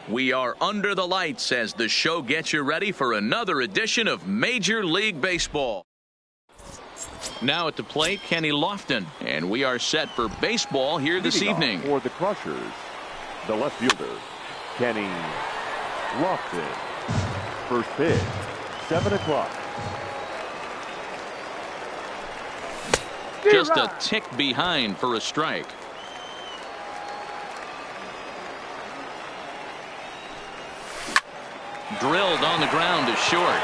We are under the lights as the show gets you ready for another edition of Major League Baseball. Now at the plate, Kenny Lofton, and we are set for baseball here this evening. For the Crushers, the left fielder, Kenny Lofton. First pitch, 7 o'clock. Just a tick behind for a strike. Drilled on the ground to short.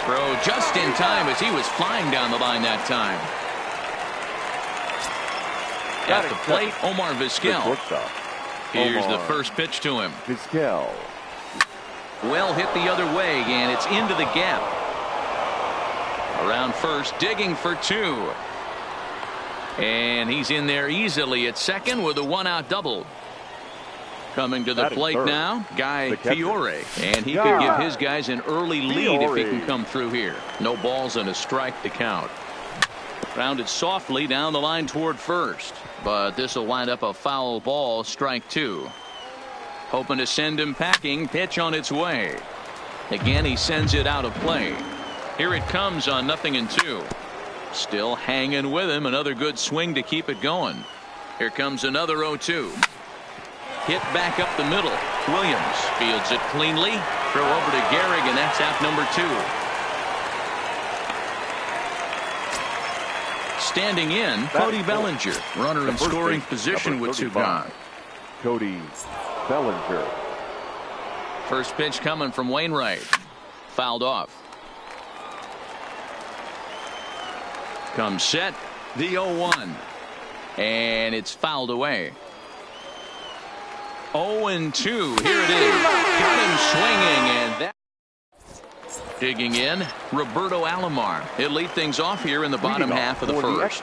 Throw just in time as he was flying down the line that time. At the plate, Omar Vizquel. Here's the first pitch to him. Vizquel. Well hit the other way, and it's into the gap. Around first, digging for two. And he's in there easily at second with a one-out double. Coming to the plate now, Guy Fiore, and he could give his guys an early lead if he can come through here. No balls and a strike to count. Grounded softly down the line toward first, but this will wind up a foul ball, strike two. Hoping to send him packing, pitch on its way. Again, he sends it out of play. Here it comes on 0-2. Still hanging with him, another good swing to keep it going. Here comes another 0-2. Hit back up the middle. Williams fields it cleanly. Throw over to Gehrig, and that's out number 2. Standing in, Cody Bellinger. Runner in scoring position with 2 gone. Cody Bellinger. First pitch coming from Wainwright. Fouled off. Comes set. The 0-1. And it's fouled away. 0-2. Here it is. Got him swinging, and that. Digging in, Roberto Alomar. He'll lead things off here in the bottom half of the first.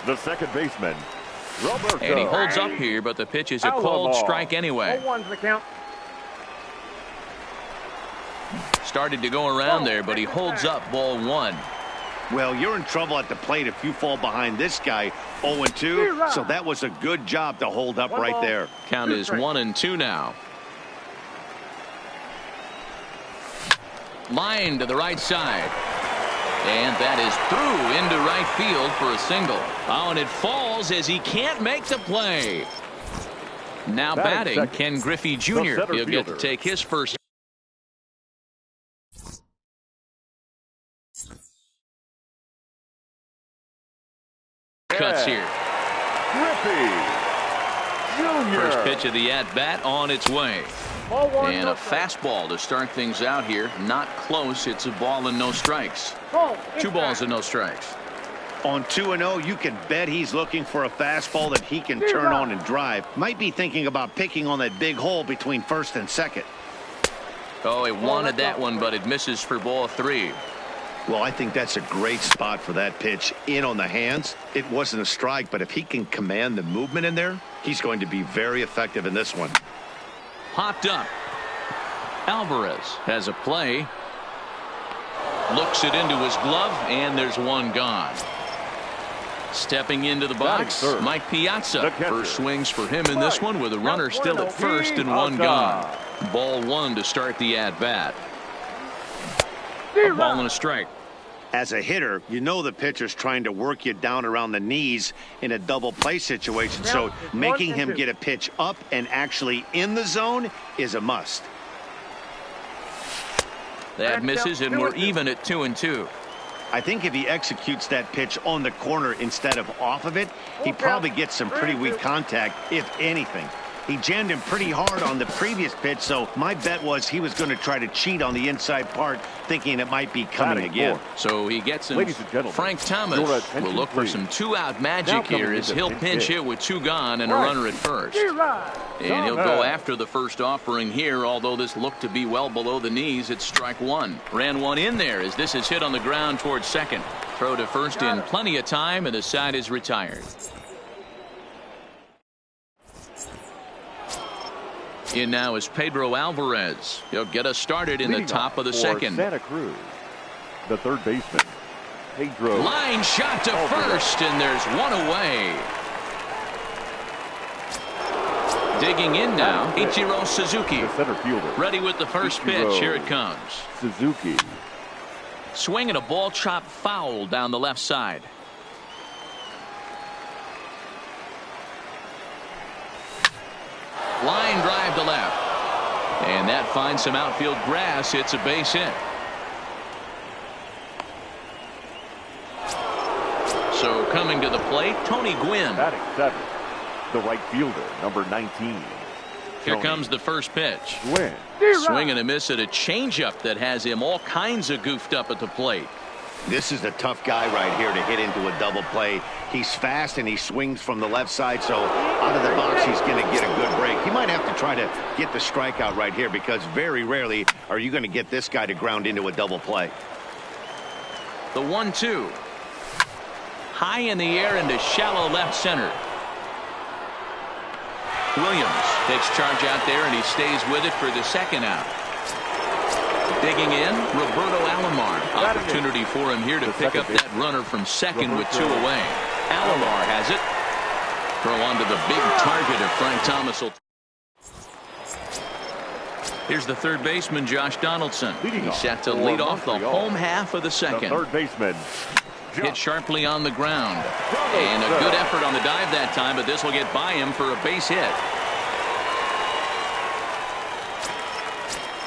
The second baseman, Roberto. And he holds up here, but the pitch is a called strike anyway. 0-1's the count. Started to go around there, but he holds up, ball 1. Well, you're in trouble at the plate if you fall behind this guy 0-2, so that was a good job to hold up right there. Count is 1-2 now. Line to the right side. And that is through into right field for a single. Oh, and it falls as he can't make the play. Now batting, Ken Griffey Jr. He'll get to take his first. Cuts here. Griffey Jr. First pitch of the at-bat on its way. And a fastball to start things out here. Not close. It's a ball and no strikes. 2 balls and no strikes. On 2-0, you can bet he's looking for a fastball that he can turn on and drive. Might be thinking about picking on that big hole between first and second. Oh, it wanted that one, but it misses for ball 3. Well, I think that's a great spot for that pitch. In on the hands. It wasn't a strike, but if he can command the movement in there, he's going to be very effective in this one. Popped up. Alvarez has a play. Looks it into his glove, and there's one gone. Stepping into the box, Mike Piazza. First swings for him in this one with a runner still at first and 1 gone. Ball 1 to start the at-bat. A ball and a strike. As a hitter, you know the pitcher's trying to work you down around the knees in a double play situation, so making him get a pitch up and actually in the zone is a must. That misses, and we're even at 2-2. I think if he executes that pitch on the corner instead of off of it, he probably gets some pretty weak contact, if anything. He jammed him pretty hard on the previous pitch, so my bet was he was going to try to cheat on the inside part, thinking it might be coming again. So he gets him. Frank Thomas will look for some 2-out magic here as he'll pinch hit with 2 gone and a runner at first. And he'll go after the first offering here, although this looked to be well below the knees. It's strike 1. Ran one in there as this is hit on the ground towards second. Throw to first in plenty of time, and the side is retired. In now is Pedro Alvarez. He'll get us started in the top of the second. Santa Cruz, the third baseman, Pedro. Line shot to first, and there's one away. Digging in now, Ichiro Suzuki. The center fielder. Ready with the first pitch. Here it comes. Suzuki. Swinging a ball chopped foul down the left side. Line drive to left. And that finds some outfield grass. It's a base hit. So coming to the plate, Tony Gwynn. Batting 7. The right fielder, number 19. Here comes the first pitch. Gwynn. Swing and a miss at a changeup that has him all kinds of goofed up at the plate. This is a tough guy right here to hit into a double play. He's fast and he swings from the left side, so out of the box he's going to get a good break. He might have to try to get the strikeout right here because very rarely are you going to get this guy to ground into a double play. The 1-2. High in the air into shallow left center. Williams takes charge out there and he stays with it for the second out. Digging in, Roberto Alomar. Opportunity for him here to pick up that runner from second with 2 away. Alomar has it. Throw onto the big target of Frank Thomas. Here's the third baseman, Josh Donaldson. He's set to lead off the home half of the second. The third baseman. Hit sharply on the ground. And a good effort on the dive that time, but this will get by him for a base hit.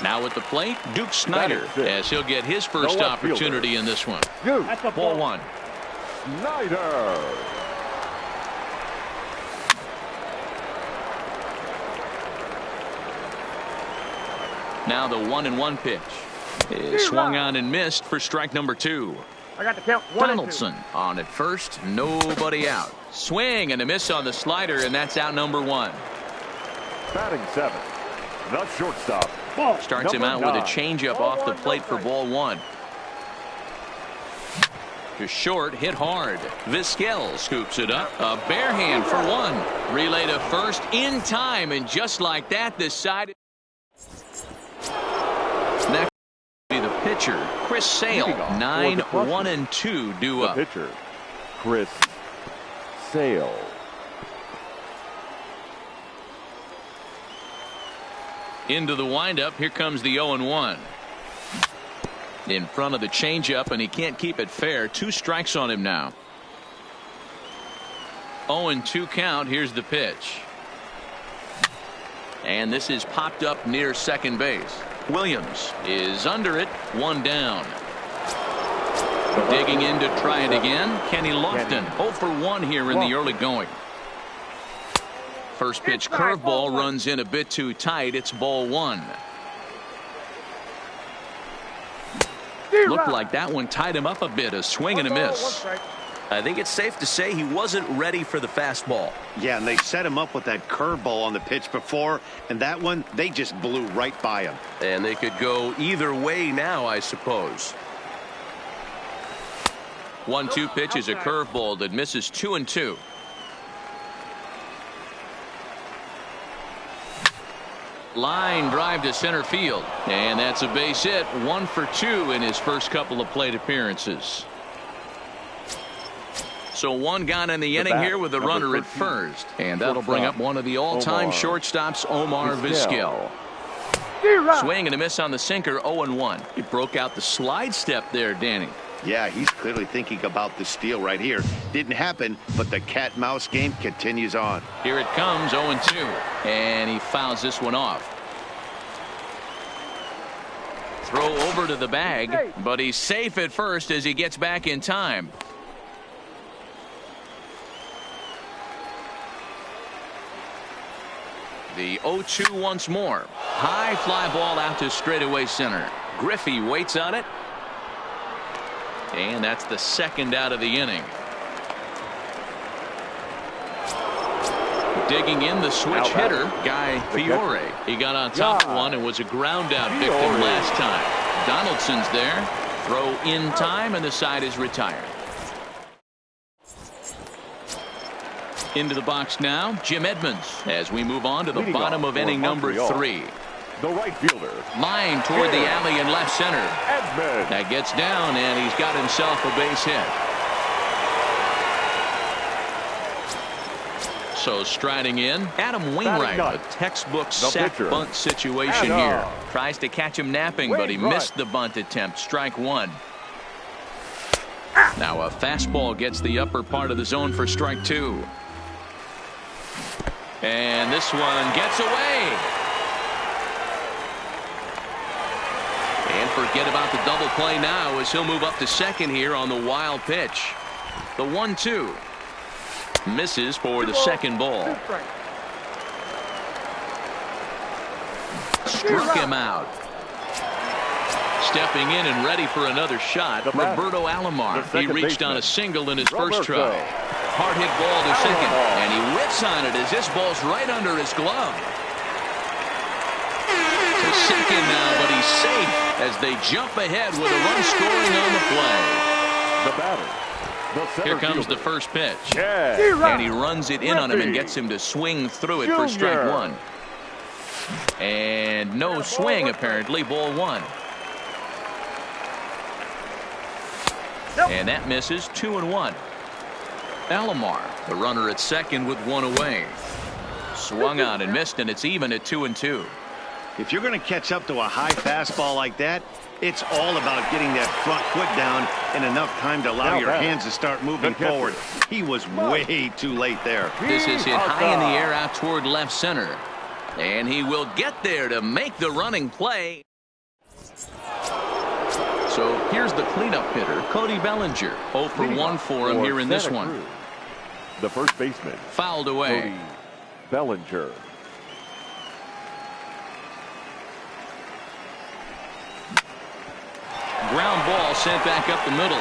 Now at the plate, Duke Snider, as he'll get his first opportunity in this one. Ball 1. Snider. Now the 1-1 pitch is swung on and missed for strike number 2. I got the count. 1 Donaldson on at first, nobody out. Swing and a miss on the slider, and that's out number 1. Batting 7. The shortstop. Starts him out with a changeup off the plate for ball 1. To short, hit hard. Vizquel scoops it up. A bare hand for 1. Relay to first in time, and just like that, this side. Next will be the pitcher, Chris Sale. 9-1-2 due up. The pitcher, Chris Sale. Into the windup. Here comes the 0-1. In front of the changeup, and he can't keep it fair. 2 strikes on him now. 0-2 count. Here's the pitch. And this is popped up near second base. Williams is under it. 1 down. Digging in to try it again. Kenny Lofton. 0 for 1 here in the early going. First pitch curveball runs in a bit too tight. It's ball 1. Looked like that one tied him up a bit. A swing and a miss. I think it's safe to say he wasn't ready for the fastball. Yeah, and they set him up with that curveball on the pitch before, and that one, they just blew right by him. And they could go either way now, I suppose. 1-2 pitch is a curveball that misses 2-2. Line drive to center field, and that's a base hit. 1 for 2 in his first couple of plate appearances. So 1 gone in the inning here with the runner at first, and that'll bring up one of the all-time shortstops, Omar Vizquel. Swing and a miss on the sinker. 0-1. He broke out the slide step there, Danny. Yeah, he's clearly thinking about the steal right here. Didn't happen, but the cat-mouse game continues on. Here it comes, 0-2, and he fouls this one off. Throw over to the bag, but he's safe at first as he gets back in time. The 0-2 once more. High fly ball out to straightaway center. Griffey waits on it. And that's the second out of the inning. Digging in the switch hitter, Guy Fiore. He got on top of one and was a ground out victim last time. Donaldson's there. Throw in time, and the side is retired. Into the box now, Jim Edmonds, as we move on to the bottom of inning number 3. The right fielder. Line toward the alley in left center. Edmonds. That gets down, and he's got himself a base hit. So striding in, Adam Wainwright, a textbook sack bunt situation here. Tries to catch him napping, but he missed the bunt attempt. Strike one. Now a fastball gets the upper part of the zone for strike two. And this one gets away. And forget about the double play now as he'll move up to second here on the wild pitch. The 1-2. Misses for the second ball. Struck him out. Stepping in and ready for another shot, Roberto Alomar. He reached on a single in his first try. Hard hit ball to second, and he whips on it as this ball's right under his glove. To second now, but he's safe as they jump ahead with a run scoring on the play. The batter. Here comes the first pitch. And he runs it in on him and gets him to swing through it for strike one. And no swing, apparently. Ball one. And that misses. 2-1. Alomar, the runner at second with one away. Swung on and missed, and it's even at 2-2. If you're going to catch up to a high fastball like that, it's all about getting that front foot down in enough time to allow your hands to start moving forward. He was way too late there. This is hit high in the air out toward left center. And he will get there to make the running play. So here's the cleanup hitter, Cody Bellinger. 0 for 1 for him here in this one. The first baseman. Fouled away. Cody Bellinger. Ground ball sent back up the middle.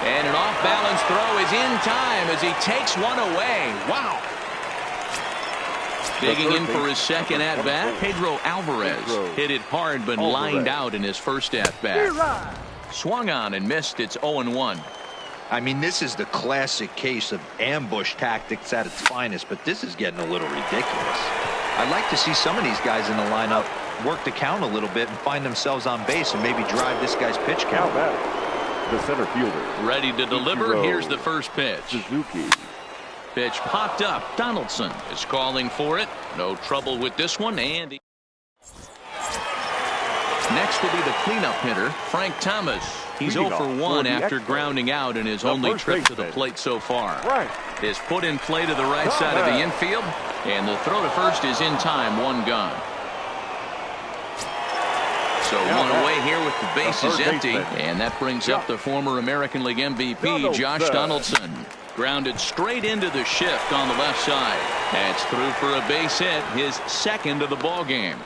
And an off-balance throw is in time as he takes one away. Wow. Digging in for his second at-bat, Pedro Alvarez hit it hard but lined out in his first at-bat. Swung on and missed. It's 0-1. I mean, this is the classic case of ambush tactics at its finest, but this is getting a little ridiculous. I'd like to see some of these guys in the lineup work the count a little bit and find themselves on base and maybe drive this guy's pitch count. The center fielder. Ready to deliver. Here's the first pitch. Suzuki. Pitch popped up. Donaldson is calling for it. No trouble with this one. And next will be the cleanup hitter, Frank Thomas. He's 0 for 1 after grounding out in his only trip to the plate so far. His put in play to the right side of the infield, and the throw to first is in time. One gone. So one away here with the bases empty, and that brings up the former American League MVP, Josh Donaldson. Grounded straight into the shift on the left side. That's through for a base hit, his second of the ball game.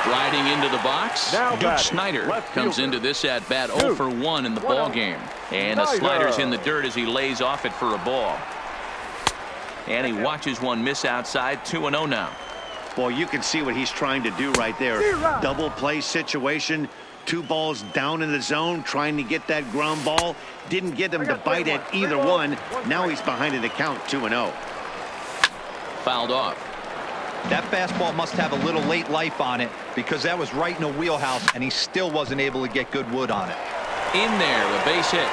Striding into the box, Duke Snider comes into this at bat 0 for 1 in the ball game. And the slider's in the dirt as he lays off it for a ball. And he watches one miss outside. 2-0 now. Boy, you can see what he's trying to do right there. Double play situation. 2 balls down in the zone, trying to get that ground ball. Didn't get him to bite at either one. Now he's behind in the count, 2-0. Fouled off. That fastball must have a little late life on it because that was right in the wheelhouse and he still wasn't able to get good wood on it. In there, a base hit.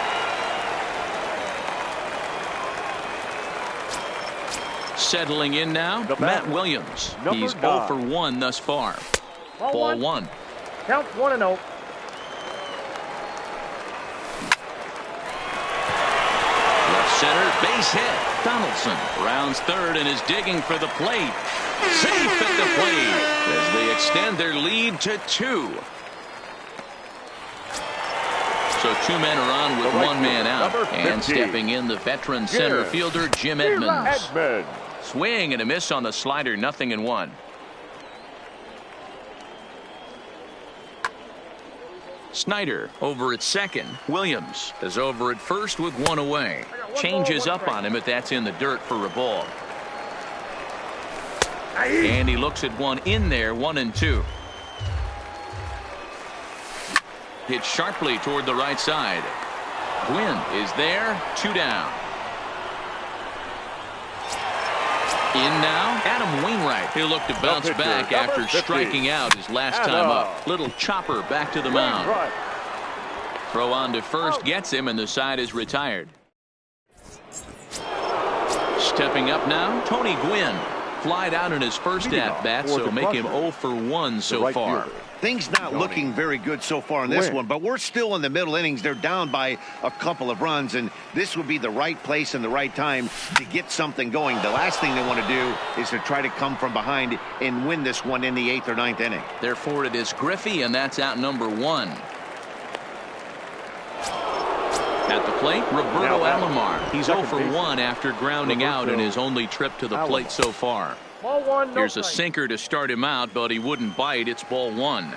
Settling in now, Matt Williams. He's 0 for 1 thus far. Ball one. Count 1-0. Left center, base hit. Donaldson rounds third and is digging for the plate. Safe at the plate as they extend their lead to 2. So 2 men are on with 1 man out. And stepping in, the veteran center fielder, Jim Edmonds. Swing and a miss on the slider, 0-1. Snider over at second. Williams is over at first with 1 away. Changes up on him, but that's in the dirt for a ball. And he looks at one in there, 1-2. Hit sharply toward the right side. Gwynn is there, 2 down. In now, Adam Wainwright. He'll look to bounce back after striking out his last time up. Little chopper back to the mound. Throw on to first gets him, and the side is retired. Stepping up now, Tony Gwynn. Flied out in his first at-bat, so make him 0 for 1 so far. Things not looking very good so far in this one, but we're still in the middle innings. They're down by a couple of runs, and this would be the right place and the right time to get something going. The last thing they want to do is to try to come from behind and win this one in the 8th or 9th inning. Therefore, it is Griffey, and that's out number 1. At the plate, Roberto Alomar. He's 0 for 1 after grounding out in his only trip to the plate so far. Ball one, Here's a sinker to start him out, but he wouldn't bite. It's ball 1.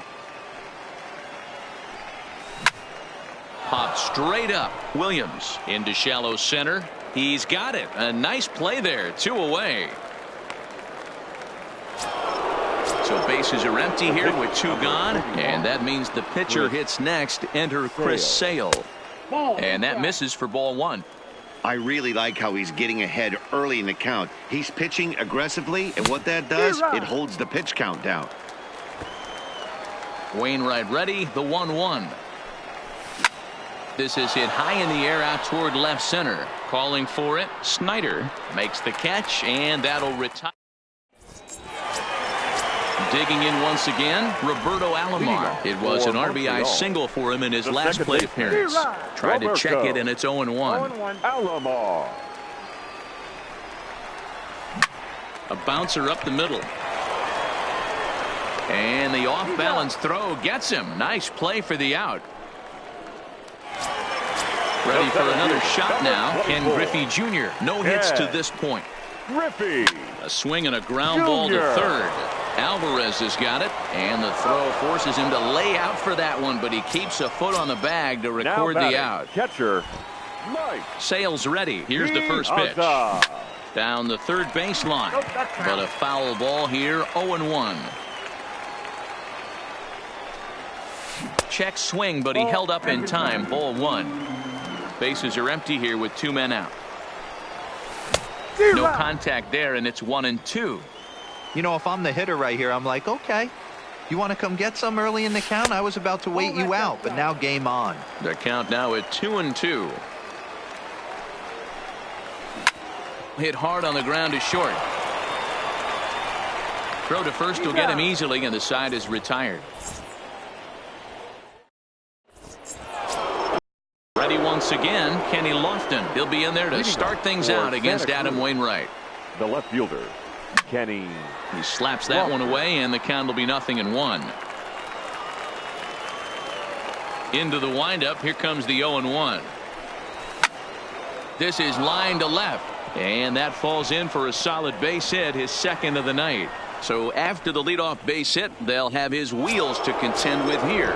Popped straight up. Williams into shallow center. He's got it. A nice play there. 2 away. So bases are empty here with 2 gone, and that means the pitcher hits next. Enter Chris Sale. And that misses for ball 1. I really like how he's getting ahead early in the count. He's pitching aggressively, and what that does, it holds the pitch count down. Wainwright ready, the 1-1. This is hit high in the air out toward left center. Calling for it, Snyder makes the catch, and that'll retire. Digging in once again, Roberto Alomar. It was an RBI single for him in his last plate appearance. Tried to check it, and it's 0-1. Alomar. A bouncer up the middle. And the off-balance throw gets him. Nice play for the out. Ready for another shot now. Ken Griffey Jr. No hits to this point. Griffey. A swing and a ground ball to third. Alvarez has got it, and the throw forces him to lay out for that one, but he keeps a foot on the bag to record the out. Catcher, Mike. Sale's ready. Here's the first pitch. Down the third baseline, but a foul ball here, 0-1. Check swing, but he held up in time, ball 1. Bases are empty here with 2 men out. No contact there, and it's 1-2. You know, if I'm the hitter right here, I'm like, okay, you want to come get some early in the count? I was about to wait you out, but now game on. The count now at 2-2. Hit hard on the ground to short. Throw to first will get him easily, and the side is retired. Ready once again, Kenny Lofton. He'll be in there to start things out against Adam Wainwright. The left fielder, Kenny. He slaps that one away, and the count will be 0-1. Into the windup. Here comes the 0-1. This is line to left, and that falls in for a solid base hit, his second of the night. So after the leadoff base hit, they'll have his wheels to contend with here.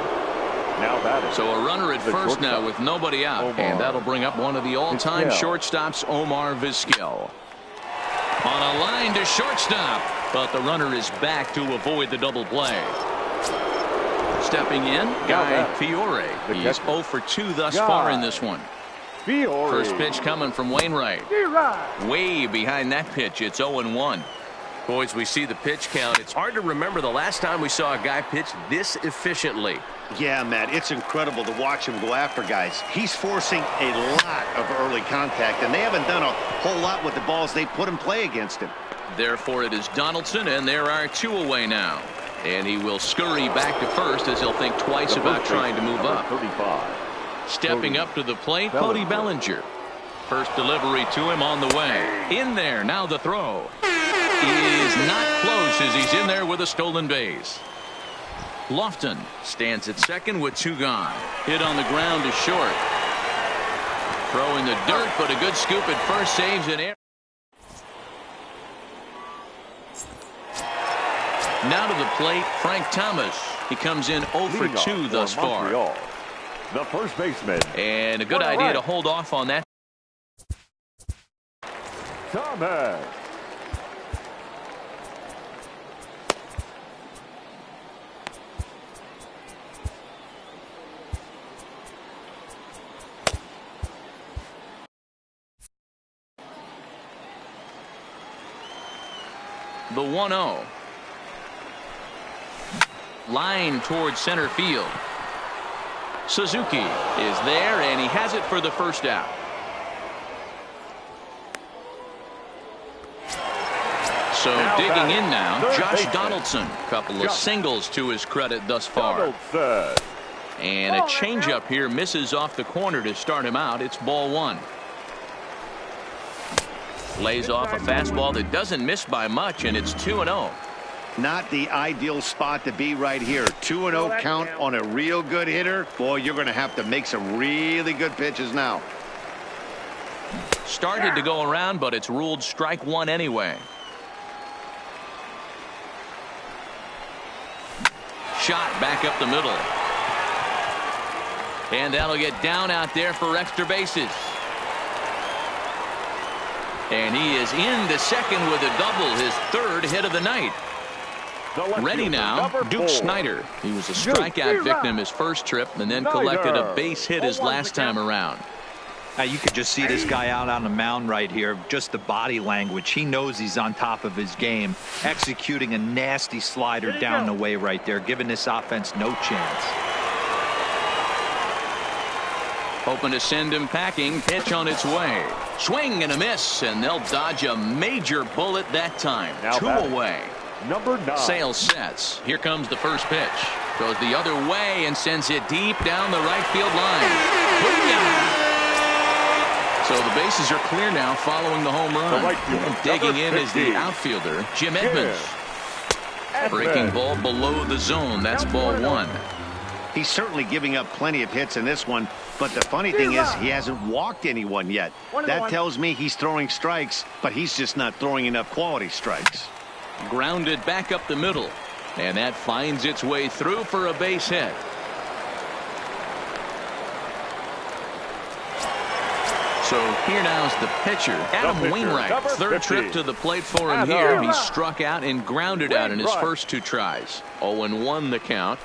Now batting. So a runner at first now with nobody out, Omar. And that'll bring up one of the all-time shortstops, Omar Vizquel. On a line to shortstop, but the runner is back to avoid the double play. Stepping in, Guy Fiore. He's 0 for 2 thus far in this one. Fiore. First pitch coming from Wainwright. Way behind that pitch. It's 0-1. Boys, we see the pitch count. It's hard to remember the last time we saw a guy pitch this efficiently. Yeah, Matt, it's incredible to watch him go after guys. He's forcing a lot of early contact, and they haven't done a whole lot with the balls they put in play against him. Therefore, it is Donaldson, and there are 2 away now. And he will scurry back to first as he'll think twice about trying to move up. 35. Stepping up to the plate, Cody Bellinger. First delivery to him on the way. In there, now the throw. Is not close as he's in there with a stolen base. Lofton stands at second with 2 gone. Hit on the ground to short. Throw in the dirt, but a good scoop at first, saves an error. Now to the plate, Frank Thomas. He comes in 0 for 2 thus far. The first baseman. And a good idea to hold off on that. Thomas. The 1-0. Line towards center field. Suzuki is there, and he has it for the first out. So digging in now, Josh Donaldson. Couple of singles to his credit thus far. And a changeup here misses off the corner to start him out. It's ball one. Lays off a fastball that doesn't miss by much, and it's 2-0. Not the ideal spot to be right here. 2-0 count on a real good hitter. Boy, you're going to have to make some really good pitches now. Started to go around, but it's ruled strike one anyway. Shot back up the middle. And that'll get down out there for extra bases. And he is into second with a double, his third hit of the night. Ready now, Duke Snider. He was a strikeout victim his first trip and then collected a base hit his last time around. You could just see this guy out on the mound right here. Just the body language. He knows he's on top of his game. Executing a nasty slider down the way right there, giving this offense no chance. Hoping to send him packing. Pitch on its way. Swing and a miss, and they'll dodge a major bullet that time. Now 2 away. Number 9. Sales sets. Here comes the first pitch. Goes the other way and sends it deep down the right field line. Booyah! So the bases are clear now following the home run. Right Digging in is the outfielder, Jim Edmonds. Breaking ball below the zone. That's ball one. He's certainly giving up plenty of hits in this one, but the funny thing is he hasn't walked anyone yet. That tells me he's throwing strikes, but he's just not throwing enough quality strikes. Grounded back up the middle, and that finds its way through for a base hit. So here now's the pitcher, Adam Wainwright. Third trip to the plate for him here. He struck out and grounded out in his first 2 tries. 0-1 the count.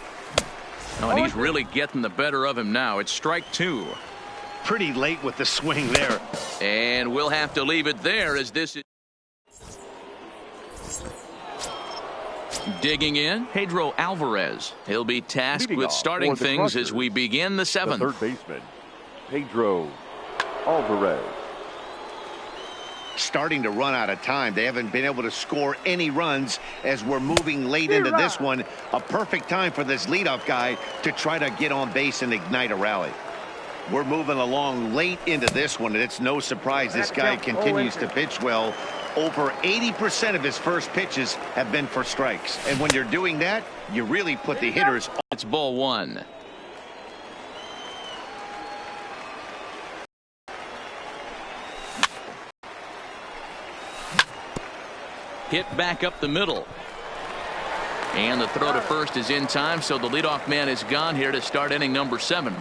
Oh, and he's really getting the better of him now. It's strike 2. Pretty late with the swing there. And we'll have to leave it there as this is. Digging in, Pedro Alvarez. He'll be tasked with starting things as we begin the 7th. The third baseman, Pedro Alvarez. Starting to run out of time. They haven't been able to score any runs as we're moving late into this one. A perfect time for this leadoff guy to try to get on base and ignite a rally. We're moving along late into this one, and it's no surprise this guy continues to pitch well. Over 80% of his first pitches have been for strikes. And when you're doing that, you really put the hitters on. It's ball one. Hit back up the middle. And the throw to first is in time, so the leadoff man is gone here to start inning number 7.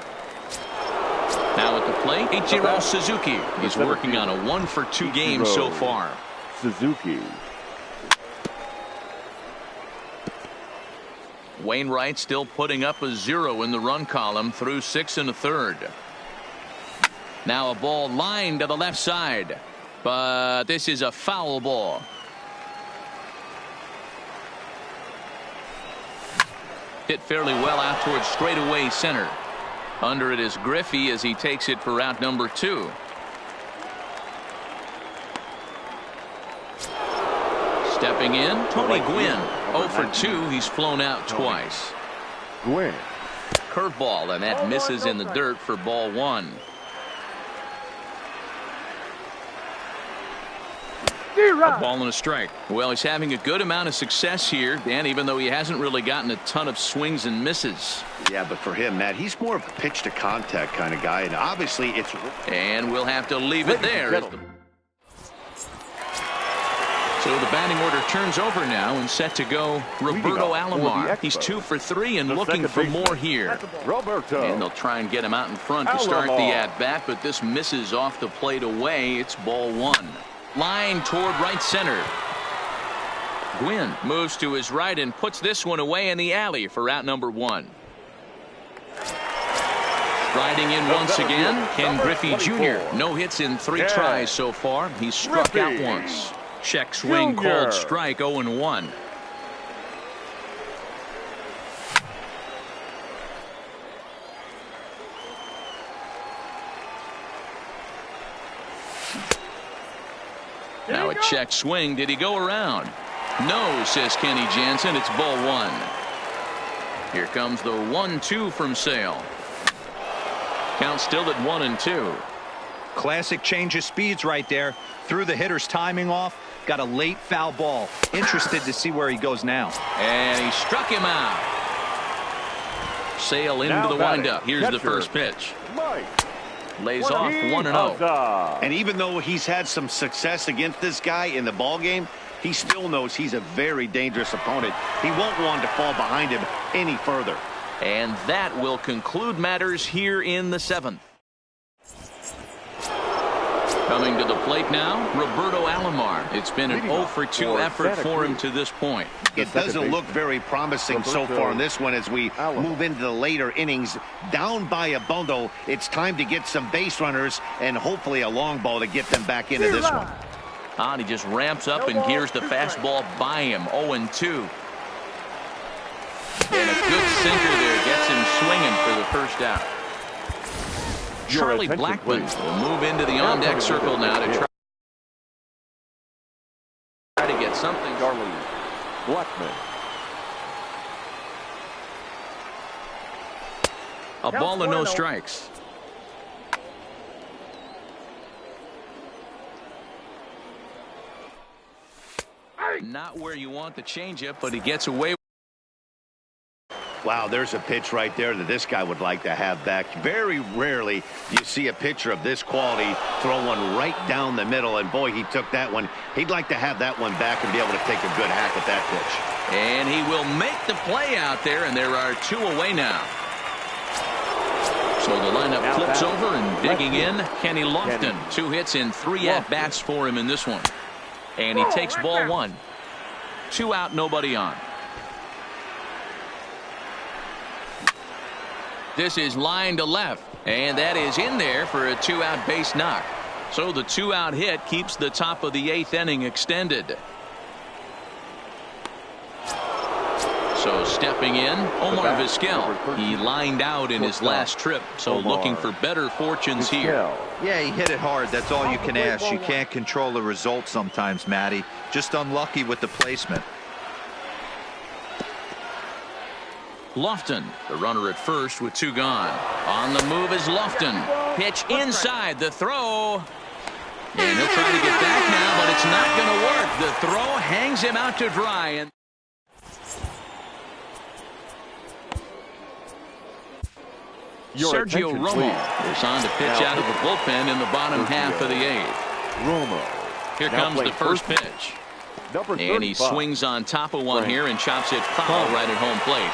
Now at the plate, Ichiro Suzuki. He's working on a 1-for-2 game so far. Suzuki. Wainwright still putting up a 0 in the run column through 6 1/3. Now a ball lined to the left side, but this is a foul ball. Hit fairly well out towards straightaway center. Under it is Griffey as he takes it for out number 2. Stepping in, Tony Gwynn. 0-for-2. He's flown out twice. Gwynn. Curveball, and that misses in the dirt for ball 1. A ball and a strike. Well, he's having a good amount of success here, Dan, even though he hasn't really gotten a ton of swings and misses. Yeah, but for him, Matt, he's more of a pitch to contact kind of guy, and obviously it's. And we'll have to leave it there. So the batting order turns over now and set to go Roberto Alomar. He's 2 for 3 and looking for more here. Roberto. And they'll try and get him out in front to start the at-bat, but this misses off the plate away. It's ball 1. Line toward right center. Gwynn moves to his right and puts this one away in the alley for out number 1. Riding in once again, Ken Griffey Jr. No hits in 3 tries so far. He's struck out once. Check swing called strike, 0-1. Now a check swing. Did he go around? No, says Kenny Jansen. It's ball one. Here comes the 1-2 from Sale. Count still at 1-2. Classic change of speeds right there. Threw the hitter's timing off. Got a late foul ball. Interested to see where he goes now. And he struck him out. Sale into the windup. Here's the first pitch. Lays off 1-0. And even though he's had some success against this guy in the ball game, he still knows he's a very dangerous opponent. He won't want to fall behind him any further. And that will conclude matters here in the 7th. Coming to the plate now, Roberto Alomar. It's been an 0-for-2 effort for him to this point. It doesn't look very promising so far in this one as we move into the later innings. Down by a bundle, it's time to get some base runners and hopefully a long ball to get them back into this one. And he just ramps up and gears the fastball by him. 0-2. And a good sinker there gets him swinging for the first out. Charlie Blackmon will move into the on-deck circle now to try to get something. Charlie Blackmon. A ball and no strikes. Not where you want the changeup, but he gets away. Wow, there's a pitch right there that this guy would like to have back. Very rarely do you see a pitcher of this quality throw one right down the middle, and boy, he took that one. He'd like to have that one back and be able to take a good hack at that pitch. And he will make the play out there, and there are 2 away now. So the lineup flips over, and digging in, Kenny Lofton. 2 hits and 3 at-bats for him in this one. And he takes ball 1. 2 out, nobody on. This is line to left, and that is in there for a 2-out base knock. So the 2-out hit keeps the top of the 8th inning extended. So stepping in, Omar Vizquel. He lined out in his last trip, so looking for better fortunes here. Yeah, he hit it hard. That's all you can ask. You can't control the result sometimes, Matty. Just unlucky with the placement. Lofton, the runner at first with 2 gone. On the move is Lofton. Pitch inside, the throw. And he'll try to get back now, but it's not going to work. The throw hangs him out to dry. And Sergio Romo is on to pitch out of the bullpen in the bottom half of the 8th. Romo. Here comes the first pitch. And he swings on top of one here and chops it foul right at home plate.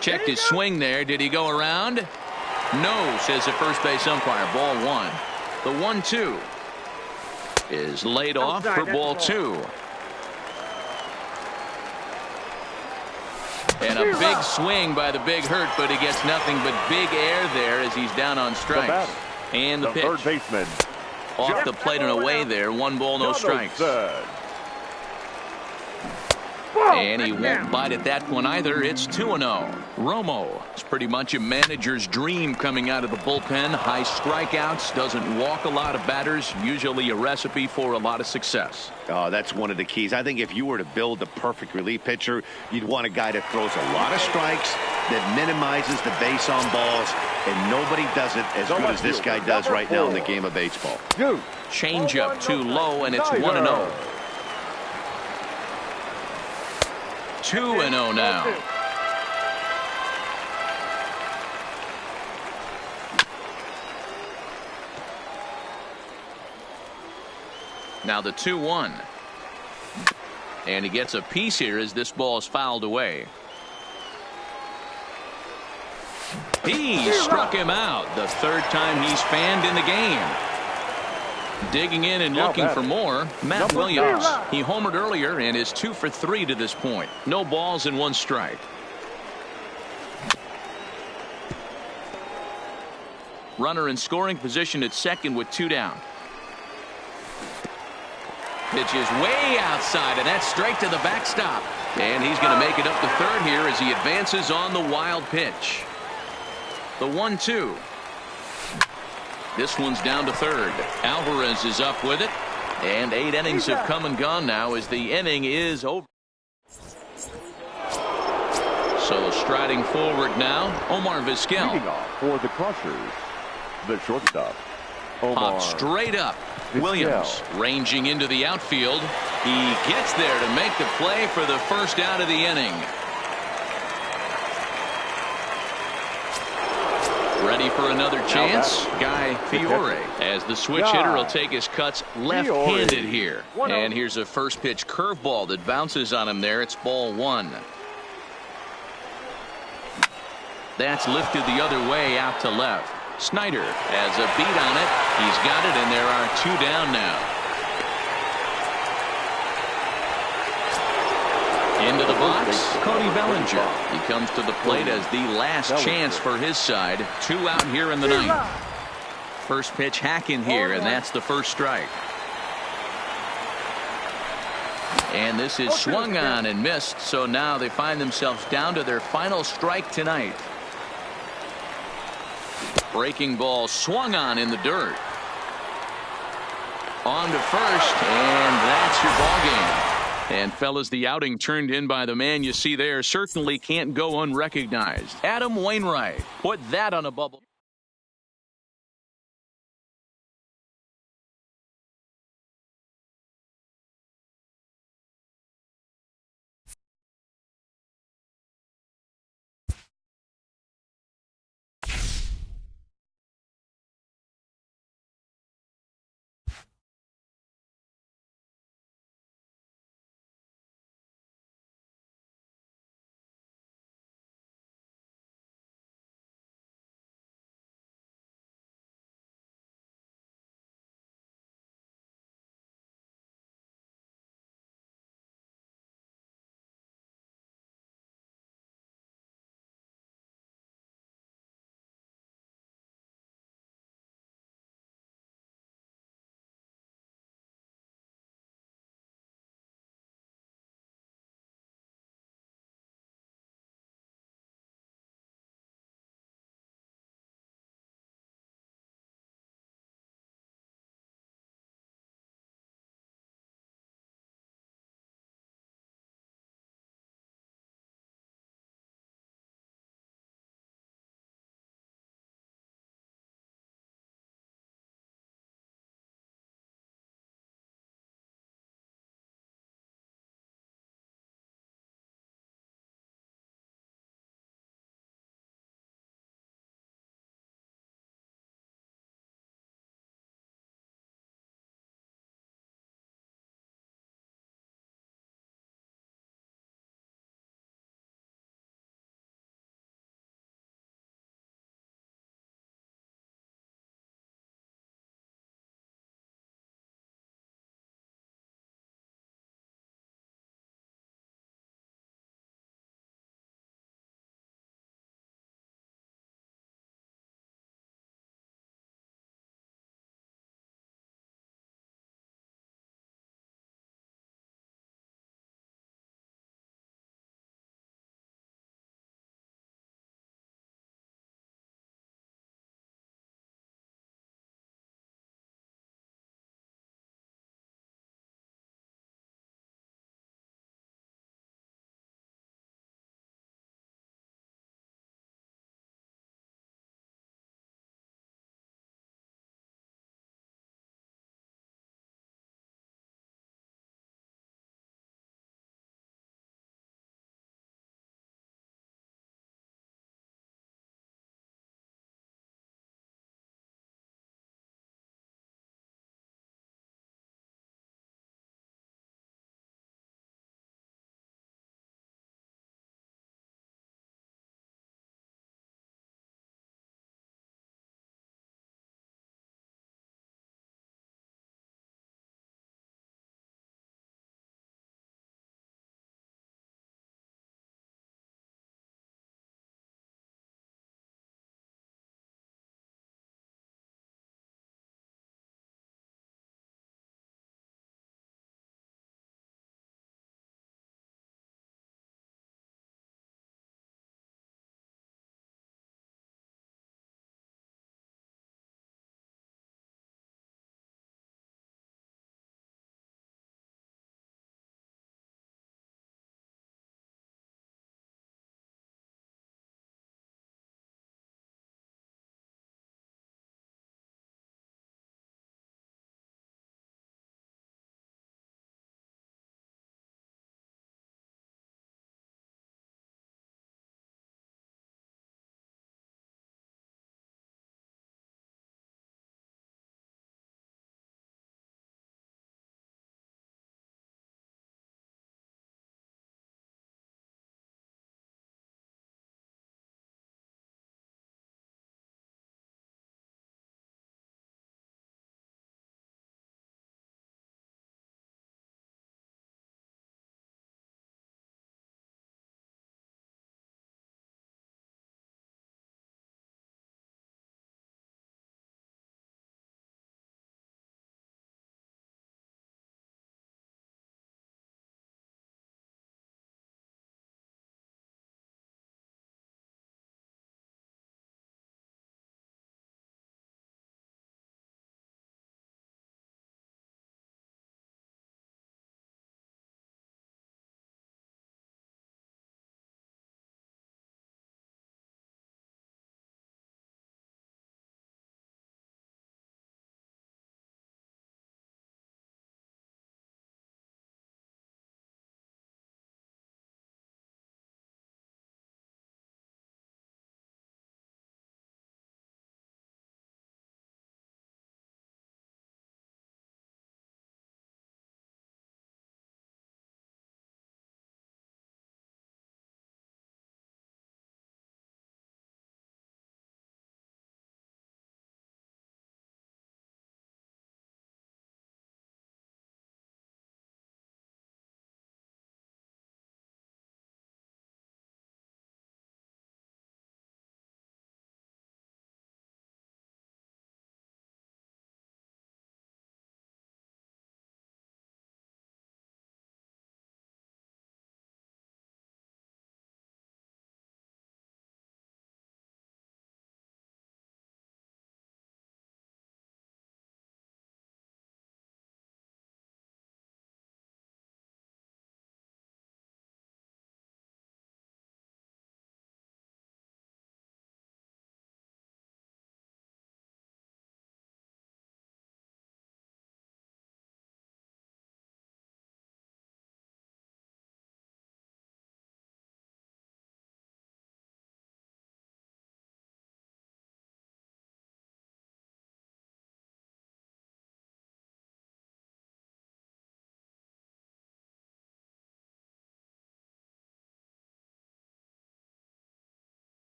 Checked his swing there. Did he go around? No, says the first base umpire. Ball 1. The 1-2 is laid off for ball 2. And a big swing by the Big Hurt, but he gets nothing but big air there as he's down on strikes. And the pitch. Third baseman. Off the plate and away there. 1 ball, no strikes. And he won't bite at that one either. It's 2-0. Romo. It's pretty much a manager's dream coming out of the bullpen. High strikeouts. Doesn't walk a lot of batters. Usually a recipe for a lot of success. Oh, that's one of the keys. I think if you were to build the perfect relief pitcher, you'd want a guy that throws a lot of strikes, that minimizes the base on balls, and nobody does it as good as this guy does right now in the game of baseball. Changeup too low, and it's 1-0. 2-0 now. Now the 2-1. And he gets a piece here as this ball is fouled away. He struck him out. The 3rd time he's fanned in the game. Digging in and looking for more, Matt Williams. He homered earlier and is 2 for 3 to this point. No balls and 1 strike. Runner in scoring position at second with 2 down. Pitch is way outside, and that's straight to the backstop. And he's going to make it up to third here as he advances on the wild pitch. The 1-2. This one's down to third. Alvarez is up with it. And 8 innings have come and gone now as the inning is over. So striding forward now, Omar Vizquel. Leading off for the Crushers, the shortstop, Omar. Popped straight up. Vizquel. Williams ranging into the outfield. He gets there to make the play for the first out of the inning. Ready for another chance. Guy Fiore as the switch hitter will take his cuts left-handed here. And here's a first pitch curveball that bounces on him there. It's ball 1. That's lifted the other way out to left. Snyder has a beat on it. He's got it, and there are 2 down now. Into the box, Cody Bellinger. He comes to the plate as the last chance for his side. 2 out here in the 9th. First pitch hacking here, and that's the first strike. And this is swung on and missed, so now they find themselves down to their final strike tonight. Breaking ball swung on in the dirt. On to first, and that's your ball game. And fellas, the outing turned in by the man you see there certainly can't go unrecognized. Adam Wainwright put that on a bubble.